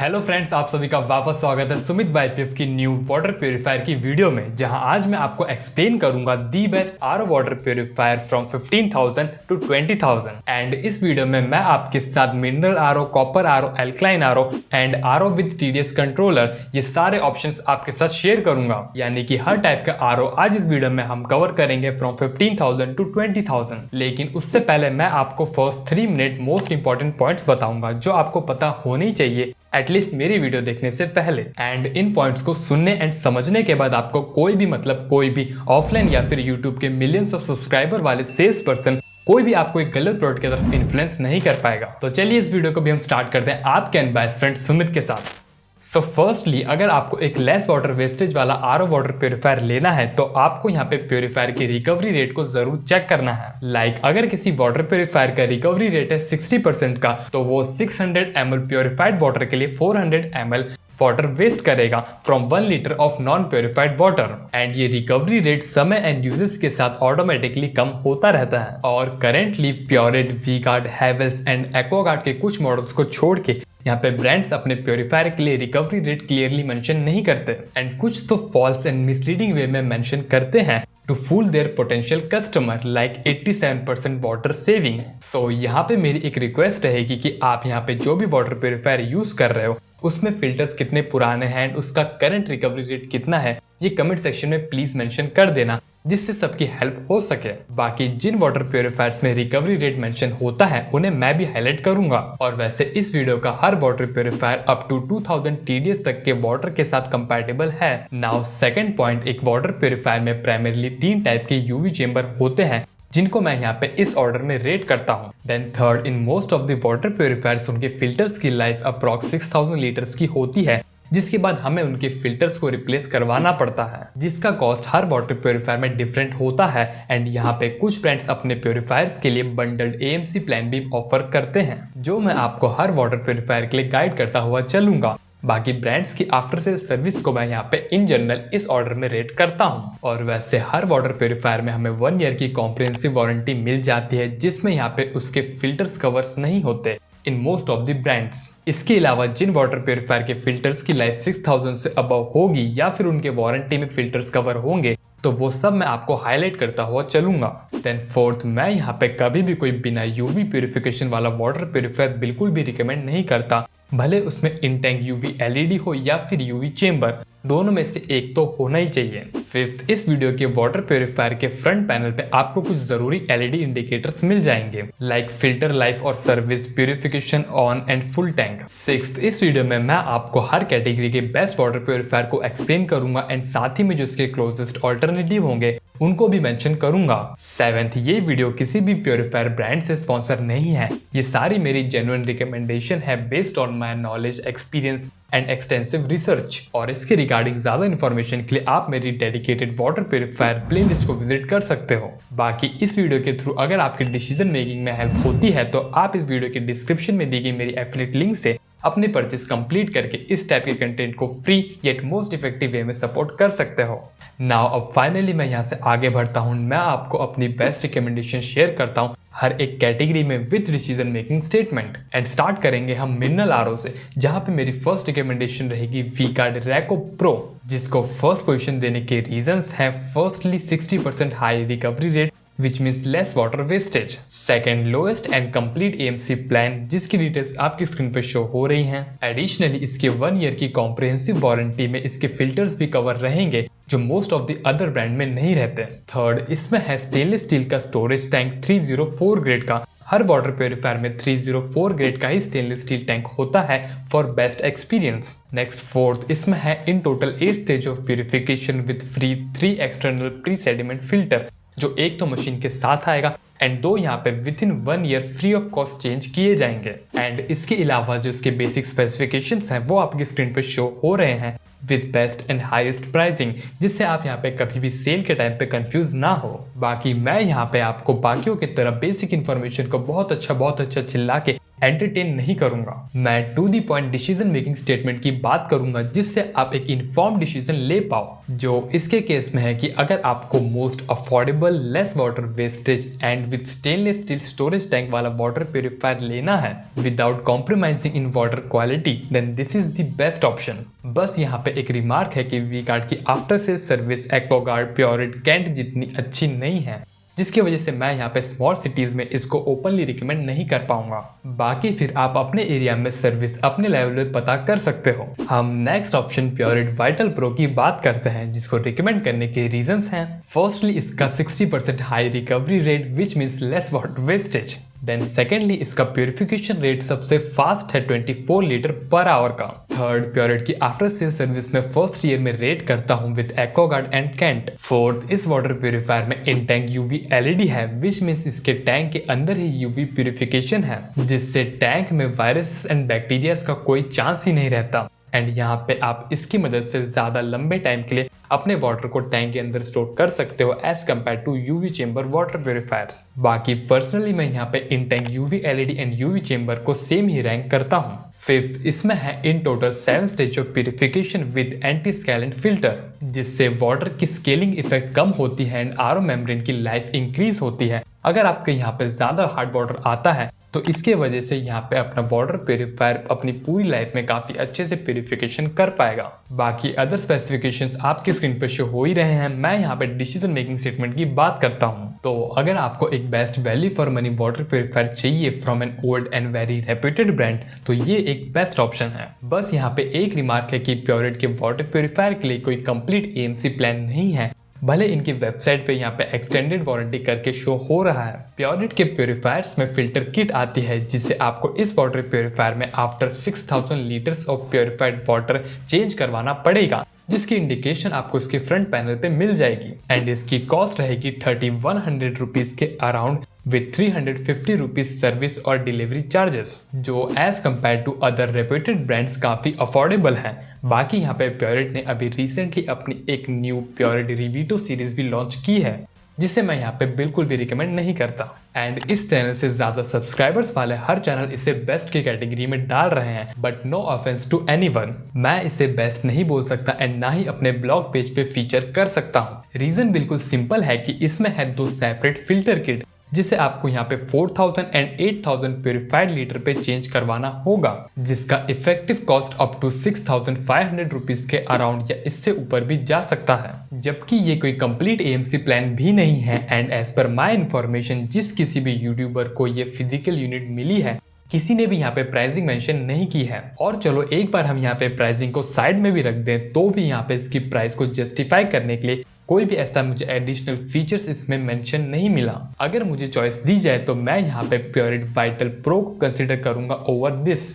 Hello friends, आप सभी का वापस स्वागत है सुमित वाईपीएफ की न्यू वाटर प्योरीफायर की वीडियो में, जहां आज मैं आपको एक्सप्लेन करूंगा the best RO water purifier from 15,000 to 20,000। And इस वीडियो में मैं आपके साथ mineral RO, copper RO, alkaline RO and RO with TDS controller ये सारे ऑप्शंस आपके साथ शेयर करूंगा। यानी कि हर टाइप का आरओ आज इस वीडियो में हम कवर करेंगे फ्रॉम 15,000 टू 20,000। लेकिन उससे पहले मैं आपको first 3 minute most important points बताऊंगा जो आपको पता होनी चाहिए एटलीस्ट मेरी वीडियो देखने से पहले। एंड इन पॉइंट्स को सुनने एंड समझने के बाद आपको कोई भी ऑफलाइन या फिर यूट्यूब के मिलियंस ऑफ सब्सक्राइबर वाले सेल्स पर्सन कोई भी आपको एक गलत प्रोडक्ट की तरफ इन्फ्लुएंस नहीं कर पाएगा। तो चलिए इस वीडियो को भी हम स्टार्ट करते हैं आपके अनबायस्ड फ्रेंड सुमित के साथ। सो फर्स्टली, अगर आपको एक लेस वाटर वेस्टेज वाला आरओ वाटर प्योरीफायर लेना है तो आपको यहाँ पे प्योरीफायर की रिकवरी रेट को जरूर चेक करना है। लाइक अगर किसी वाटर प्योरीफायर का रिकवरी रेट है 60% का, तो वो 600 ml प्योरीफाइड वाटर के लिए 400 ml वाटर वेस्ट करेगा from 1 litre of non purified water. And ये रिकवरी रेट समय एंड यूजेस के साथ ऑटोमेटिकली कम होता रहता है। और currently Pureit, V Guard, Havells and Aquaguard के कुछ मॉडल्स को छोड़ के यहाँ पे ब्रांड्स अपने प्योरीफायर के लिए रिकवरी रेट क्लियरली मेंशन नहीं करते एंड कुछ तो फॉल्स एंड मिसलीडिंग वे में मेंशन करते हैं to fool their potential customer like 87% water saving. So यहाँ पे मेरी एक रिक्वेस्ट रहेगी कि आप यहाँ पे जो भी वाटर प्योरीफायर यूज कर रहे हो उसमें फिल्टर्स कितने पुराने हैं एंड उसका करंट रिकवरी रेट कितना है, ये कमेंट सेक्शन में प्लीज मेंशन कर देना जिससे सबकी हेल्प हो सके। बाकी जिन वाटर प्योरीफायर्स में रिकवरी रेट मेंशन होता है उन्हें मैं भी हाईलाइट करूंगा। और वैसे इस वीडियो का हर water purifier up to 2000 TDS तक के वाटर के साथ कंपैटिबल है। नाउ सेकंड पॉइंट, एक वाटर प्योरीफायर में प्राइमरली 3 टाइप के यूवी चेंबर होते हैं जिनको मैं यहाँ पे इस ऑर्डर में रेट करता हूँ। Then third, in most of the water purifiers उनके फिल्टर्स की लाइफ अप्रॉक्स 6000 लीटर्स की होती है, जिसके बाद हमें उनके फिल्टर्स को रिप्लेस करवाना पड़ता है, जिसका कॉस्ट हर वाटर प्योरीफायर में डिफरेंट होता है। एंड यहाँ पे कुछ ब्रांड्स अपने प्योरीफायर्स के लिए बंडल्ड AMC प्लान भी ऑफर करते हैं, जो मैं आपको हर वाटर प्योरीफायर के लिए गाइड करता हुआ चलूंगा। बाकी ब्रांड्स की आफ्टर सेल सर्विस को मैं यहाँ पे इन जनरल इस ऑर्डर में रेट करता हूँ। और वैसे हर वाटर प्योरीफायर में हमें 1 ईयर की कॉम्प्रिहेंसिव वारंटी मिल जाती है, जिसमें यहाँ पे उसके फिल्टर्स कवर्स नहीं होते इन मोस्ट ऑफ द ब्रांड्स। इसके अलावा जिन वाटर प्योरीफायर के फिल्टर्स की लाइफ 6000 से अबव होगी या फिर उनके वारंटी में फिल्टर्स कवर होंगे तो वो सब मैं आपको हाईलाइट करता हुआ चलूंगा। देन फोर्थ, मैं यहाँ पे कभी भी कोई बिना यूवी प्योरीफिकेशन वाला वाटर प्योरीफायर बिल्कुल भी रिकमेंड नहीं करता, भले उसमें इन टैंक यूवी LED हो या फिर यूवी चेंबर, दोनों में से एक तो होना ही चाहिए। फिफ्थ, इस वीडियो के वाटर प्योरीफायर के फ्रंट पैनल पे आपको कुछ जरूरी LED इंडिकेटर्स मिल जाएंगे लाइक फिल्टर लाइफ और service, purification on and full tank. Sixth, इस वीडियो में मैं आपको हर कैटेगरी के बेस्ट वाटर प्योरीफायर को एक्सप्लेन करूंगा एंड साथ ही में जो इसके क्लोजेस्ट ऑल्टरनेटिव होंगे उनको भी मेंशन करूंगा। सेवेंथ, ये वीडियो किसी भी प्योरीफायर ब्रांड से स्पॉन्सर नहीं है, ये सारी मेरी जेन्युइन रिकमेंडेशन है based on my knowledge, experience and extensive research. और इसके रिगार्डिंग ज्यादा इन्फॉर्मेशन के लिए आप मेरी डेडिकेटेड वाटर प्योरीफायर प्लेलिस्ट को विजिट कर सकते हो। बाकी इस वीडियो के थ्रू अगर आपकी डिसीजन मेकिंग में हेल्प होती है तो आप इस वीडियो के डिस्क्रिप्शन में दी गई मेरी एफिलिएट लिंक से अपने परचेस कंप्लीट करके इस टाइप के कंटेंट को free yet most effective way में सपोर्ट कर सकते हो। नाउ अब फाइनली मैं यहाँ से आगे बढ़ता हूँ, मैं आपको अपनी बेस्ट रिकमेंडेशन शेयर करता हूँ हर एक कैटेगरी में with decision making statement. And start करेंगे हम मिनरल आरओ से, जहाँ पे मेरी फर्स्ट रिकमेंडेशन रहेगी वी-गार्ड रैको प्रो, जिसको फर्स्ट पोजीशन देने के रीजंस हैं firstly 60% high recovery rate which means less water wastage. Second, lowest and complete AMC plan, जिसकी डिटेल्स आपकी स्क्रीन पे शो हो रही हैं। एडिशनली इसके 1 ईयर की कॉम्प्रिहेंसिव वारंटी में इसके फिल्टर्स भी कवर रहेंगे जो most of the other brand में नहीं रहते। थर्ड, इसमें है स्टेनलेस स्टील का स्टोरेज टैंक 304 ग्रेड का। हर वाटर प्योरीफायर में 304 ग्रेड का ही स्टेनलेस स्टील टैंक होता है for best experience. Next fourth, इसमें है in total 8 stage of purification with free 3 external pre sediment filter, जो एक तो मशीन के साथ आएगा एंड 2 यहाँ पे with in 1 year free of cost change किए जाएंगे। एंड इसके अलावा जो इसके बेसिक स्पेसिफिकेशंस हैं वो आपकी स्क्रीन पे शो हो रहे हैं with best and highest pricing, जिससे आप यहाँ पे कभी भी सेल के टाइम पे कंफ्यूज ना हो। बाकी मैं यहाँ पे आपको बाकियों की तरह बेसिक इन्फॉर्मेशन को बहुत अच्छा चिल्ला के एंटरटेन नहीं करूंगा। मैं to the point decision making statement की बात करूंगा जिससे आप एक इन्फॉर्म डिसीजन ले पाओ, जो इसके केस में है कि अगर आपको most affordable, less water wastage and with stainless steel storage tank वाला वाटर प्यूरिफायर लेना है without compromising in water quality, then this is the best option. बस यहाँ पे एक रिमार्क है कि वी-गार्ड की after sale service Aquaguard, Pureit, Kent जितनी अच्छी नहीं है, जिसकी वजह से मैं यहाँ पे स्मॉल सिटीज में इसको ओपनली रिकमेंड नहीं कर पाऊंगा। बाकी फिर आप अपने एरिया में सर्विस अपने लेवल पे पता कर सकते हो। हम next option Pureit vital pro की बात करते हैं, जिसको रिकमेंड करने के रीजंस हैं। फर्स्टली इसका 60% high recovery rate which means less water wastage. Then secondly इसका प्यूरिफिकेशन रेट सबसे फास्ट है 24 लीटर पर आवर का। थर्ड, प्योरिट की आफ्टर सेल सर्विस में फर्स्ट ईयर में रेट करता हूँ with Aquaguard and Kent. Fourth, इस वाटर प्यूरिफायर में इन टैंक यूवी एलईडी है विच मीन्स इसके टैंक के अंदर ही यूवी प्यूरिफिकेशन है, जिससे टैंक में वायरसेस एंड बैक्टीरिया का कोई चांस ही नहीं रहता। एंड यहाँ पे आप इसकी मदद से ज्यादा लंबे टाइम के लिए अपने वाटर को टैंक के अंदर स्टोर कर सकते हो as compare to UV chamber water purifiers. बाकी पर्सनली मैं यहाँ पे in tank UV LED and UV chamber को सेम ही रैंक करता हूँ। फिफ्थ, इसमें है in total 7 stage of purification with anti scalant filter, जिससे वाटर की स्केलिंग इफेक्ट कम होती है एंड आरओ मेम्ब्रेन की लाइफ इंक्रीज होती है। अगर आपके यहाँ पे ज्यादा हार्ड वाटर आता है तो इसके वजह से यहाँ पे अपना वाटर प्यूरिफायर अपनी पूरी लाइफ में काफी अच्छे से प्यूरिफिकेशन कर पाएगा। बाकी अदर स्पेसिफिकेशंस आपके स्क्रीन पर शो हो ही रहे हैं। मैं यहाँ पे डिसीजन मेकिंग स्टेटमेंट की बात करता हूँ। तो अगर आपको एक best value for money water purifier चाहिए from an old and very reputed brand, तो ये एक बेस्ट ऑप्शन है। बस यहाँ पे एक रिमार्क है कि प्योरिट के वाटर प्यूरिफायर के लिए कोई कंप्लीट एएमसी प्लान नहीं है, भले इनकी वेबसाइट पे यहाँ पे एक्सटेंडेड वारंटी करके शो हो रहा है। प्योरिट के प्यूरिफायर्स में फिल्टर किट आती है, जिससे आपको इस वाटर प्यूरिफायर में after 6000 litres of purified water change करवाना पड़ेगा, जिसकी इंडिकेशन आपको इसके फ्रंट पैनल पे मिल जाएगी। एंड इसकी कॉस्ट रहेगी 3100 रुपीज के अराउंड विद 350 रुपीज सर्विस और डिलीवरी चार्जेस, जो as compare to other reputed brands काफी अफोर्डेबल है। बाकी यहाँ पे प्योरिट ने अभी रिसेंटली अपनी एक न्यू प्योरिट रिवीटो सीरीज भी लॉन्च की है, जिसे मैं यहाँ पे बिल्कुल भी रिकमेंड नहीं करता। एंड इस चैनल से ज्यादा सब्सक्राइबर्स वाले हर चैनल इसे बेस्ट की कैटेगरी में डाल रहे हैं, but no offence to anyone, मैं इसे बेस्ट नहीं बोल सकता एंड ना ही अपने ब्लॉग पेज पे फीचर कर सकता हूँ। रीजन बिल्कुल सिंपल है कि इसमें है 2 सेपरेट फिल्टर किट, जिसे आपको यहाँ पे 4000 एंड 8000 प्यूरिफाइड लीटर पे चेंज करवाना होगा, जिसका effective cost up to 6500 rupees के अराउंड या इससे ऊपर भी जा सकता है। जबकि ये कोई कंप्लीट एएमसी प्लान भी नहीं है एंड एज पर माई इन्फॉर्मेशन जिस किसी भी यूट्यूबर को ये फिजिकल यूनिट मिली है, किसी ने भी यहाँ पे प्राइसिंग मेंशन नहीं की है। और चलो एक बार हम यहाँ पे प्राइसिंग को साइड में भी रख दें तो भी यहाँ पे इसकी प्राइस को जस्टिफाई करने के लिए कोई भी ऐसा मुझे एडिशनल फीचर्स इसमें मेंशन नहीं मिला। अगर मुझे चॉइस दी जाए तो मैं यहाँ पे प्योरिट वाइटल प्रो को कंसिडर करूंगा ओवर दिस।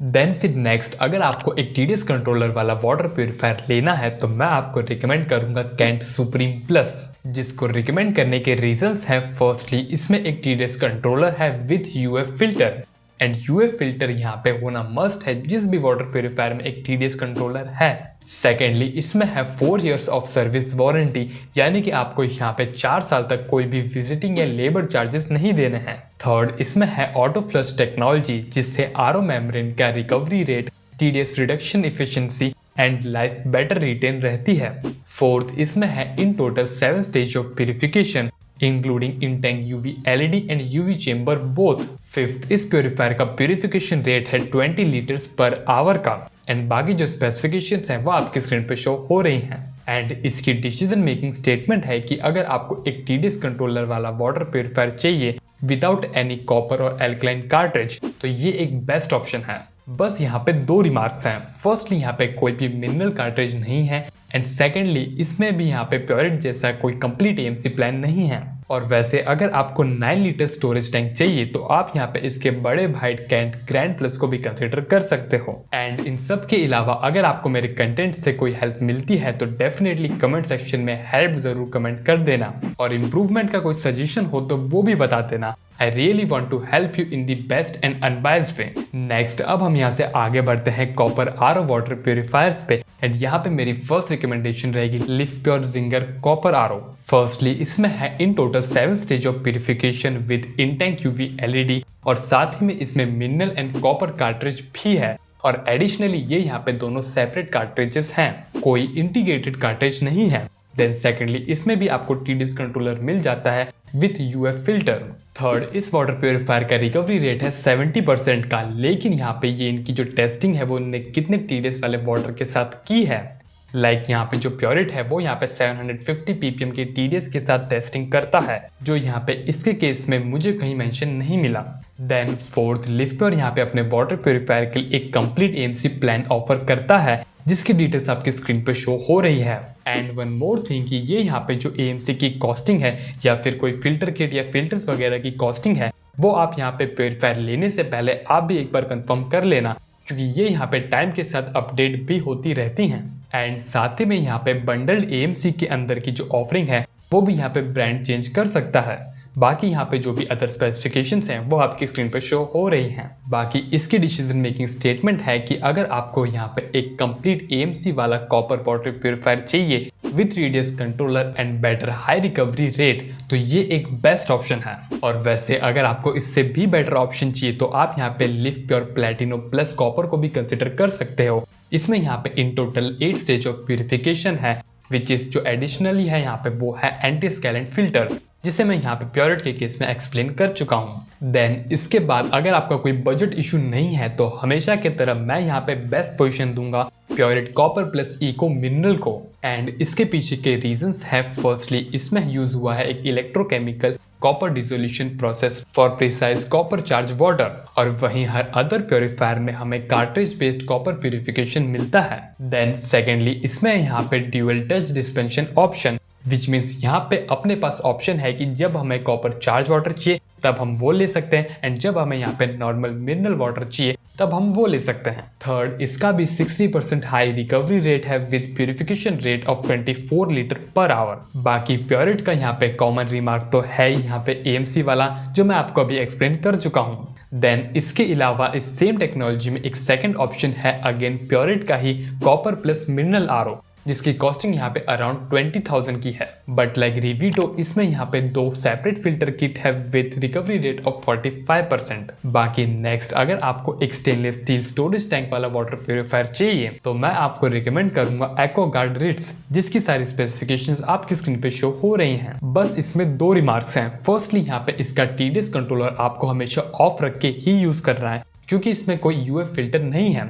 देन फिर नेक्स्ट, अगर आपको एक TDS कंट्रोलर वाला वाटर प्यूरिफायर लेना है तो मैं आपको रिकमेंड करूंगा कैंट सुप्रीम प्लस, जिसको रिकमेंड करने के रीजंस हैं। फर्स्टली, इसमें एक TDS कंट्रोलर है with UF filter and UF filter यहाँ पे होना मस्ट है जिस भी वाटर प्यूरिफायर में एक TDS कंट्रोलर है। सेकेंडली, इसमें है 4 years ऑफ सर्विस वारंटी, यानी कि आपको यहाँ पे 4 साल तक कोई भी विजिटिंग या लेबर चार्जेस नहीं देने हैं। थर्ड, इसमें है ऑटो फ्लश टेक्नोलॉजी, जिससे आरओ मेम्ब्रेन का recovery rate, TDS reduction efficiency and life better retain रहती है। फोर्थ, इसमें है in total 7 stage of purification including in tank UV LED and UV chamber both. Fifth, इस प्यूरिफायर का प्यूरिफिकेशन रेट है 20 लीटर्स पर आवर का। एंड बाकी जो स्पेसिफिकेशंस हैं वो आपके स्क्रीन पे शो हो रही हैं। एंड इसकी डिसीजन मेकिंग स्टेटमेंट है कि अगर आपको एक TDS कंट्रोलर वाला वाटर प्यूरिफायर चाहिए विदाउट एनी कॉपर और एल्कलाइन कार्ट्रिज, तो ये एक बेस्ट ऑप्शन है। बस यहाँ पे 2 रिमार्क्स हैं। फर्स्टली, यहाँ पे कोई भी मिनरल कार्ट्रिज नहीं है एंड सेकेंडली, इसमें भी यहाँ पे प्योरिट जैसा कोई कंप्लीट एएमसी प्लान नहीं है। और वैसे अगर आपको 9 लीटर स्टोरेज टैंक चाहिए तो आप यहाँ पे इसके बड़े भाई कैंट ग्रैंड प्लस को भी कंसिडर कर सकते हो। एंड इन सब के अलावा अगर आपको मेरे कंटेंट से कोई हेल्प मिलती है तो डेफिनेटली कमेंट सेक्शन में हेल्प जरूर कमेंट कर देना, और इम्प्रूवमेंट का कोई सजेशन हो तो वो भी बता देना। I really want to help you in the best and unbiased way. Next अब हम यहाँ से आगे बढ़ते हैं कॉपर आरओ वाटर प्योरीफायर्स पे एंड यहाँ पे मेरी फर्स्ट रिकमेंडेशन रहेगी Livpure Zinger copper RO. Firstly इसमें है in total 7 stage of purification with in tank UV LED और साथ ही में इसमें मिनरल एंड कॉपर कार्ट्रिज भी है और एडिशनली ये यहाँ पे दोनों सेपरेट कार्ट्रिजेस हैं, कोई इंटीग्रेटेड कार्ट्रिज नहीं है। देन सेकेंडली इसमें भी आपको टीडीएस कंट्रोलर मिल जाता है विथ यूएफ फिल्टर। थर्ड इस वाटर प्योरीफायर का रिकवरी रेट है 70% का, लेकिन यहाँ पे ये इनकी जो टेस्टिंग है वो इन्होंने कितने टीडीएस वाले वाटर के साथ की है। लाइक यहाँ पे जो प्योरिट है वो यहाँ पे 750 ppm के टीडीएस के साथ टेस्टिंग करता है, जो यहाँ पे इसके केस में मुझे कहीं मेंशन नहीं मिला। देन फोर्थ लिव प्योर यहाँ पे अपने वाटर प्योरीफायर के लिए एक कंप्लीट एएमसी प्लान ऑफर करता है जिसकी डिटेल्स आपकी स्क्रीन पे शो हो रही है। एंड वन मोर थिंग कि ये यहाँ पे जो एएमसी की कॉस्टिंग है या फिर कोई फिल्टर किट या फिल्टर्स वगैरह की कॉस्टिंग है वो आप यहाँ पे प्योरीफायर लेने से पहले आप भी एक बार कंफर्म कर लेना, क्योंकि ये यहाँ पे टाइम के साथ अपडेट भी होती रहती हैं। एंड साथ ही में यहाँ पे बंडल्ड एएमसी के अंदर की जो ऑफरिंग है वो भी यहाँ पे ब्रांड चेंज कर सकता है। बाकी यहाँ पे जो भी अदर स्पेसिफिकेशंस हैं वो आपकी स्क्रीन पर शो हो रही हैं। बाकी इसकी डिसीजन मेकिंग स्टेटमेंट है कि अगर आपको यहाँ पे एक कंप्लीट एएमसी वाला कॉपर वाटर प्योरीफायर चाहिए with TDS controller and better high recovery rate तो ये एक बेस्ट ऑप्शन है। और वैसे अगर आपको इससे भी बेटर ऑप्शन चाहिए तो आप यहाँ पे लिव प्योर प्लेटिनो प्लस कॉपर को भी कंसिडर कर सकते हो। इसमें यहाँ पे इन टोटल 8 स्टेज ऑफ प्यूरिफिकेशन है विच इज जो एडिशनली है यहाँ पे वो है एंटी स्कैलेंट फिल्टर, जिसे मैं यहाँ पे प्योरिट के केस में एक्सप्लेन कर चुका हूँ। देन इसके बाद अगर आपका कोई बजट इशू नहीं है तो हमेशा की तरह मैं यहाँ पे बेस्ट पोजीशन दूंगा Pureit copper plus eco mineral को। एंड इसके पीछे के रीजंस है, फर्स्टली इसमें यूज हुआ है एक electrochemical copper dissolution process for precise copper charge water, और वहीं हर अदर प्योरीफायर में हमें कार्ट्रिज बेस्ड कॉपर प्यूरिफिकेशन मिलता है। देन सेकेंडली इसमें यहाँ पे dual touch dispension option, which means यहाँ पे अपने पास ऑप्शन है कि जब हमें कॉपर चार्ज वाटर चाहिए तब हम वो ले सकते हैं एंड जब हमें यहाँ पे नॉर्मल मिनरल वाटर चाहिए तब हम वो ले सकते हैं। थर्ड इसका भी 60% हाई रिकवरी रेट है with purification rate of 24 litre per our. बाकी प्योरिट का यहाँ पे कॉमन रिमार्क तो है यहाँ पे एएमसी वाला जो मैं आपको अभी एक्सप्लेन कर चुका हूँ। देन इसके अलावा इस सेम टेक्नोलॉजी में एक सेकंड ऑप्शन है अगेन प्योरिट का ही कॉपर प्लस मिनरल आरओ, जिसकी कॉस्टिंग यहाँ पे अराउंड 20,000 की है। बट लाइक रिवीटो इसमें यहाँ पे 2 सेपरेट फिल्टर किट है विथ रिकवरी रेट ऑफ 45%। बाकी नेक्स्ट अगर आपको एक स्टेनलेस स्टील स्टोरेज टैंक वाला वाटर प्यूरिफायर चाहिए तो मैं आपको रिकमेंड करूंगा एक्वागार्ड रिट्स, जिसकी सारी स्पेसिफिकेशंस आपकी स्क्रीन पे शो हो रही हैं। बस इसमें 2 रिमार्क्स हैं। फर्स्टली यहाँ पे इसका टीडीएस कंट्रोलर आपको हमेशा ऑफ रख के ही यूज करना है क्योंकि इसमें कोई यूएफ फिल्टर नहीं है।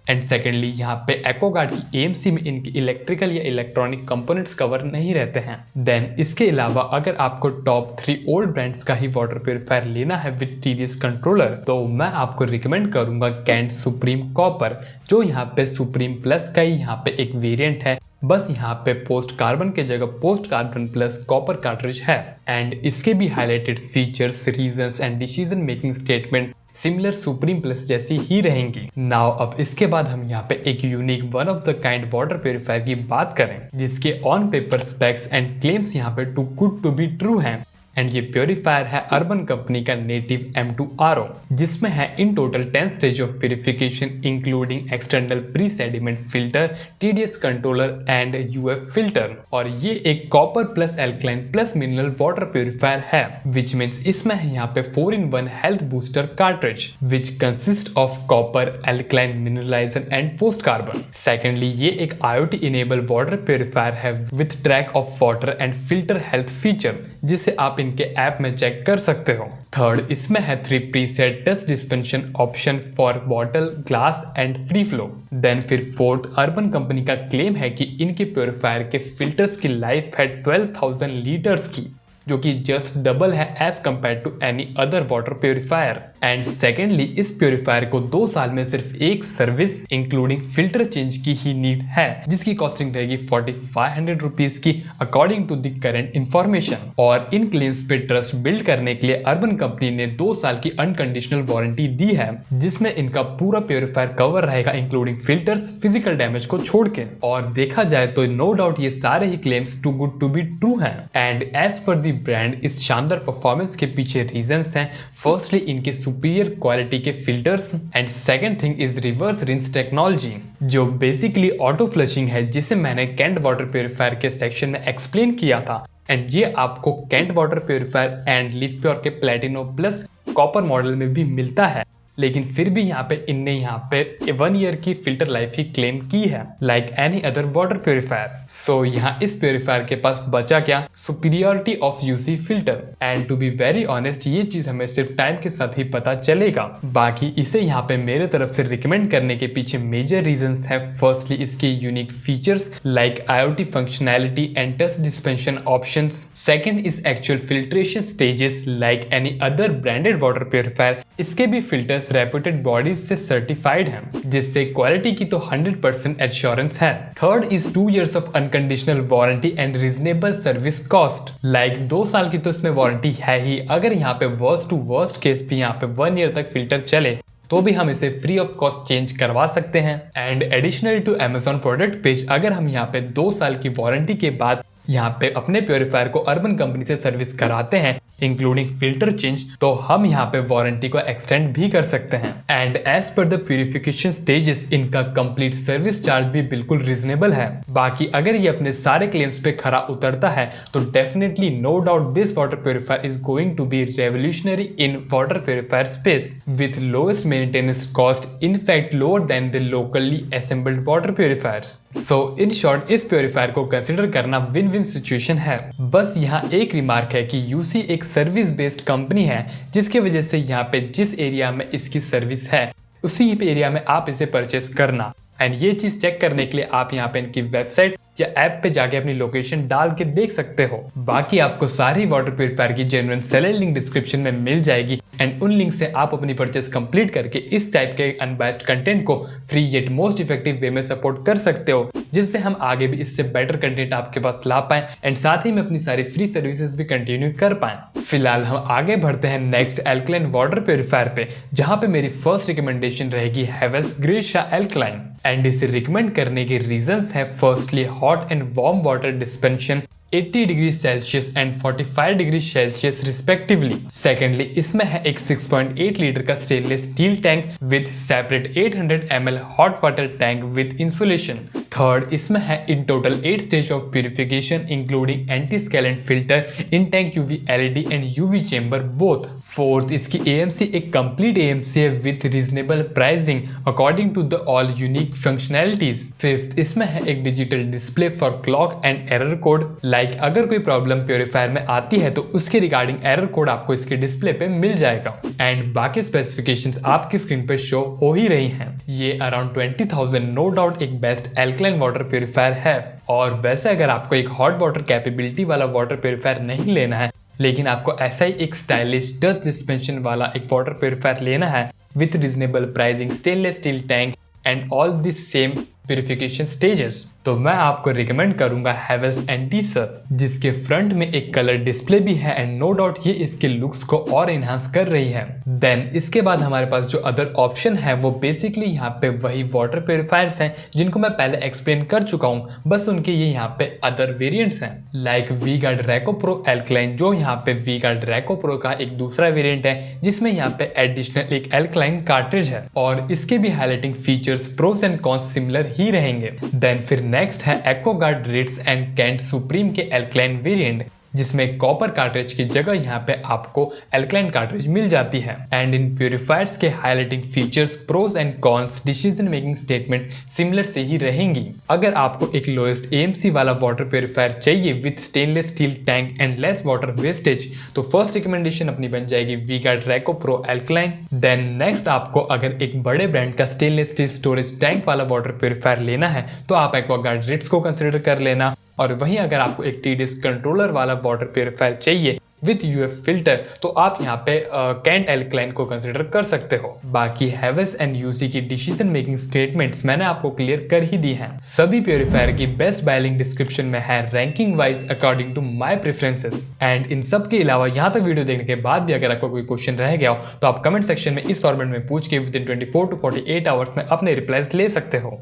एंड सेकेंडली यहाँ पे एक्वागार्ड की एएमसी में इनकी इलेक्ट्रिकल या इलेक्ट्रॉनिक कंपोनेंट्स कवर नहीं रहते हैं। देन इसके अलावा अगर आपको टॉप 3 ओल्ड ब्रांड्स का ही वाटर प्यूरिफायर लेना है विद टीडीएस कंट्रोलर तो मैं आपको रिकमेंड करूंगा कैंट सुप्रीम कॉपर, जो यहाँ पे सुप्रीम प्लस का ही यहाँ पे एक वेरिएंट है। बस यहाँ पे पोस्ट कार्बन के जगह post carbon plus copper cartridge है। एंड इसके भी highlighted features, reasons and decision making statement similar supreme plus जैसी ही रहेंगी। नाउ अब इसके बाद हम यहाँ पे एक unique one of the kind water purifier की बात करें जिसके on paper specs and claims यहाँ पे too good to be true हैं। एंड ये प्योरीफायर है अर्बन कंपनी का नेटिव M2 RO, जिसमें है in total 10 stage of purification including external pre sediment filter, TDS controller and UF filter. और ये एक copper plus alkaline plus mineral water purifier है, विच मीन्स इसमें है यहाँ पे 4-in-1 health booster cartridge which consist of copper, alkaline, mineralizer and post carbon. Secondly ये एक IoT इनेबल वाटर प्यूरिफायर है with track of water and filter health feature, जिसे आप इनके ऐप में चेक कर सकते हो। थर्ड इसमें है 3 preset touch dispension option for bottle, glass and free flow. Then फिर फोर्थ अर्बन कंपनी का क्लेम है कि इनके प्योरीफायर के फिल्टर्स की लाइफ है 12,000 लीटर्स की, जो कि जस्ट डबल है as compare to any other water purifier. And secondly इस प्योरीफायर को 2 साल में सिर्फ एक सर्विस इंक्लूडिंग फिल्टर चेंज की ही नीड है, जिसकी कॉस्टिंग रहेगी 4500 रुपीज की according to the current information. और इन क्लेम्स पे ट्रस्ट बिल्ड करने के लिए अर्बन कंपनी ने 2 साल की अनकंडीशनल वारंटी दी है, जिसमें इनका पूरा प्योरीफायर कवर रहेगा इंक्लूडिंग फिल्टर्स, फिजिकल डैमेज को छोड़ के। और देखा जाए तो नो डाउट ये सारे ही claims too good to be true हैं। And as per the brand इस शानदार परफॉर्मेंस के पीछे रीजंस हैं। फर्स्टली इनके सुपीरियर क्वालिटी के filters and second thing is reverse rinse technology, जो बेसिकली ऑटो फ्लशिंग है, जिसे मैंने कैंट वाटर प्योरीफायर के सेक्शन में एक्सप्लेन किया था। एंड ये आपको Kent water purifier and Livpure के प्लेटिनो प्लस कॉपर मॉडल में भी मिलता है, लेकिन फिर भी यहाँ पे इनने यहाँ पे 1 ईयर की फिल्टर लाइफ ही क्लेम की है like any other water purifier. So यहाँ इस प्योरीफायर के पास बचा क्या, superiority of UC filter. And to be very honest ये चीज हमें सिर्फ टाइम के साथ ही पता चलेगा। बाकी इसे यहाँ पे मेरे तरफ से रिकमेंड करने के पीछे मेजर रीजंस है। फर्स्टली इसके unique features like IoT functionality and touch dispensation options. Second is actual filtration stages like any other branded water purifier. इसके भी फिल्टर्स रेप्यूटेड बॉडीज से सर्टिफाइड हैं, जिससे क्वालिटी की तो 100% एश्योरेंस है। Third is 2 years of unconditional warranty and reasonable service cost. Like 2 साल की तो इसमें वारंटी है ही। अगर यहाँ पे वर्स्ट टू वर्स्ट केस भी यहाँ पे 1 ईयर तक फिल्टर चले तो भी हम इसे फ्री ऑफ कॉस्ट चेंज करवा सकते हैं। And additionally to Amazon product page, अगर हम यहाँ पे 2 साल की वारंटी के बाद यहाँ पे अपने प्योरीफायर को अर्बन कंपनी से सर्विस कराते हैं इंक्लूडिंग फिल्टर चेंज, तो हम यहाँ पे वारंटी को एक्सटेंड भी कर सकते हैं। And as per the purification stages इनका कंप्लीट सर्विस चार्ज भी बिल्कुल रीजनेबल है। बाकी अगर ये अपने सारे क्लेम्स पे खरा उतरता है तो definitely no doubt this water purifier is going to be revolutionary in water purifier space with lowest maintenance cost, in fact lower than the locally assembled water purifiers. So in short इस purifier को consider करना win win situation है। बस यहाँ एक remark है कि UC एक सर्विस बेस्ड कंपनी है, जिसकी वजह से यहाँ पे जिस एरिया में इसकी सर्विस है उसी एरिया में आप इसे परचेस करना। एंड ये चीज चेक करने के लिए आप यहाँ पे इनकी वेबसाइट या ऐप पे जाके अपनी लोकेशन डाल के देख सकते हो। बाकी आपको सारी वाटर प्योरीफायर की जेन्युइन सेलर लिंक डिस्क्रिप्शन में मिल जाएगी एंड उन लिंक से आप अपनी परचेस कंप्लीट करके इस टाइप के अनबायस्ड कंटेंट को free yet most effective way में सपोर्ट कर सकते हो, जिससे हम आगे भी इससे बेटर कंटेंट आपके पास ला पाए एंड साथ ही में अपनी सारी फ्री सर्विसेज भी कंटिन्यू कर पाए। फिलहाल हम आगे बढ़ते हैं नेक्स्ट एल्कलाइन वाटर प्योरीफायर पे, जहाँ पे मेरी फर्स्ट रिकमेंडेशन रहेगी हेवेल्स ग्रेशिया एल्कलाइन। एंड इसे रिकमेंड करने के रीजंस है firstly hot and warm water dispension 80 degree Celsius and 45 degree Celsius respectively. Secondly इसमें है एक 6.8 लीटर का stainless steel tank with separate 800 ml hot water tank with insulation. Third इसमें है in total 8 stage of purification including anti scalant filter, in tank UV LED and UV chamber both. Fourth इसकी AMC एक complete AMC है with reasonable pricing according to the all unique functionalities. Fifth इसमें है एक digital display for clock and error code, like अगर कोई problem purifier में आती है तो उसके रिगार्डिंग एरर कोड आपको इसके डिस्प्ले पे मिल जाएगा। एंड बाकी स्पेसिफिकेशंस आपकी स्क्रीन पे शो हो ही रही हैं। ये अराउंड 20,000 नो डाउट एक बेस्ट एल्कलाइन वाटर प्योरीफायर है। और वैसे अगर आपको एक हॉट वाटर कैपेबिलिटी वाला वाटर प्योरीफायर नहीं लेना है, लेकिन आपको ऐसा ही एक स्टाइलिश डस्ट डिस्पेंशन वाला एक वाटर प्योरीफायर लेना है with reasonable pricing, stainless steel tank and all this same purification stages, तो मैं आपको रिकमेंड करूंगा हेवेल्स एंटीसर, जिसके फ्रंट में एक कलर डिस्प्ले भी है एंड नो डाउट ये इसके लुक्स को और एनहांस कर रही है। देन इसके बाद हमारे पास जो अदर ऑप्शन है वो बेसिकली यहाँ पे वही वाटर प्योरीफायर्स हैं जिनको मैं पहले एक्सप्लेन कर चुका हूँ, बस उनके ये यहाँ पे अदर वेरिएंट्स हैं लाइक वी गार्ड रैको प्रो एल्कलाइन, जो यहाँ पे वी गार्ड रैको प्रो का एक दूसरा वेरिएंट है जिसमें यहाँ पे एडिशनल एक एल्कलाइन कार्ट्रिज है और इसके भी highlighting features pros and cons similar ही रहेंगे। देन फिर नेक्स्ट है Aquaguard Ritz and Kent Supreme के एल्कलाइन वेरिएंट, जिसमें कॉपर कार्ट्रिज की जगह यहाँ पे आपको एल्कलाइन कार्ट्रिज मिल जाती है। एंड इन प्यूरिफायर्स के highlighting features, pros and cons, decision making statement similar से ही रहेंगी। अगर आपको एक लोएस्ट एएमसी वाला वाटर प्यूरिफायर चाहिए with stainless steel tank and less water wastage, तो फर्स्ट रिकमेंडेशन अपनी बन जाएगी वी गार्ड रैको प्रो एल्कलाइन। देन नेक्स्ट आपको अगर एक बड़े ब्रांड का स्टेनलेस स्टील स्टोरेज टैंक वाला वाटर प्यूरिफायर लेना है तो आप एक्वागार्ड रिट्स को कंसिडर कर लेना। और वहीं अगर आपको एक टीडीएस कंट्रोलर वाला वाटर प्यूरिफायर चाहिए विद यूएफ फिल्टर तो आप यहाँ पे कैंट एल्कलाइन को कंसिडर कर सकते हो। बाकी हैवेल्स एंड यूसी की डिसीजन मेकिंग स्टेटमेंट्स मैंने आपको क्लियर कर ही दी हैं। सभी प्योरीफायर की बेस्ट बाय लिंक डिस्क्रिप्शन में है ranking wise according to my preferences. And इन सब के अलावा यहाँ तक वीडियो देखने के बाद भी अगर आपको कोई क्वेश्चन रह गया हो तो आप कमेंट सेक्शन में इस फॉर्मेट में पूछ के विद इन 24 to 48 आवर्स में अपने रिप्लाईज ले सकते हो।